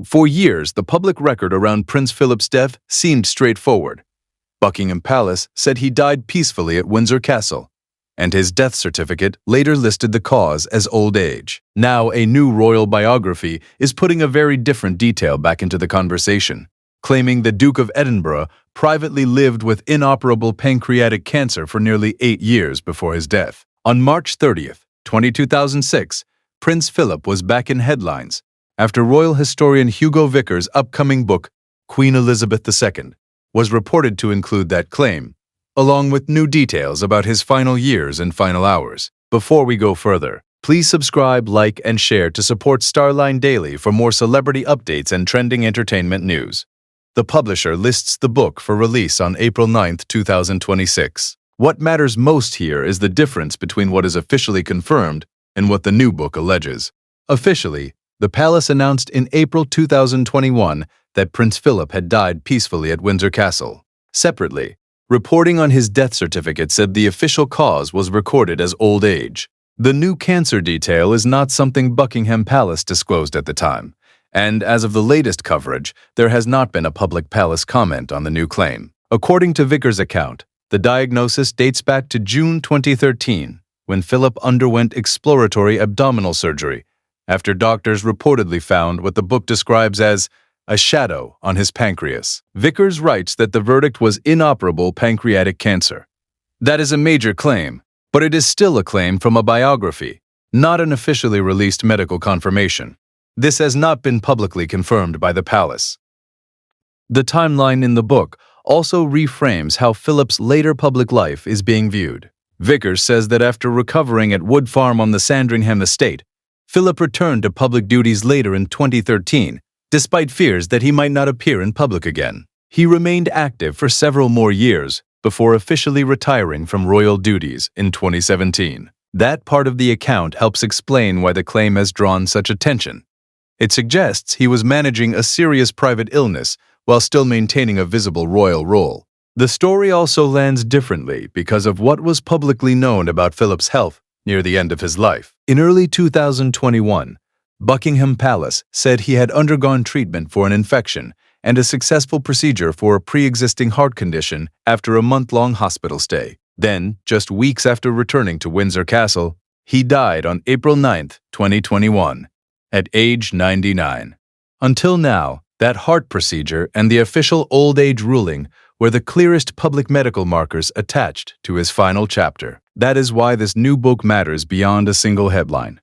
For years, the public record around Prince Philip's death seemed straightforward. Buckingham Palace said he died peacefully at Windsor Castle, and his death certificate later listed the cause as old age. Now, a new royal biography is putting a very different detail back into the conversation, claiming the Duke of Edinburgh privately lived with inoperable pancreatic cancer for nearly 8 years before his death. On March 30th, 2006, Prince Philip was back in headlines after royal historian Hugo Vickers' upcoming book, Queen Elizabeth II, was reported to include that claim, along with new details about his final years and final hours. Before we go further, please subscribe, like, and share to support Starline Daily for more celebrity updates and trending entertainment news. The publisher lists the book for release on April 9, 2026. What matters most here is the difference between what is officially confirmed and what the new book alleges. Officially, the palace announced in April 2021 that Prince Philip had died peacefully at Windsor Castle. Separately, reporting on his death certificate said the official cause was recorded as old age. The new cancer detail is not something Buckingham Palace disclosed at the time, and as of the latest coverage, there has not been a public palace comment on the new claim. According to Vickers' account, the diagnosis dates back to June 2013, when Philip underwent exploratory abdominal surgery, after doctors reportedly found what the book describes as a shadow on his pancreas. Vickers writes that the verdict was inoperable pancreatic cancer. That is a major claim, but it is still a claim from a biography, not an officially released medical confirmation. This has not been publicly confirmed by the palace. The timeline in the book also reframes how Philip's later public life is being viewed. Vickers says that after recovering at Wood Farm on the Sandringham estate, Philip returned to public duties later in 2013, despite fears that he might not appear in public again. He remained active for several more years before officially retiring from royal duties in 2017. That part of the account helps explain why the claim has drawn such attention. It suggests he was managing a serious private illness while still maintaining a visible royal role. The story also lands differently because of what was publicly known about Philip's health near the end of his life. In early 2021, Buckingham Palace said he had undergone treatment for an infection and a successful procedure for a pre-existing heart condition after a month-long hospital stay. Then, just weeks after returning to Windsor Castle, he died on April 9, 2021, at age 99. Until now, that heart procedure and the official old age ruling were the clearest public medical markers attached to his final chapter. That is why this new book matters beyond a single headline.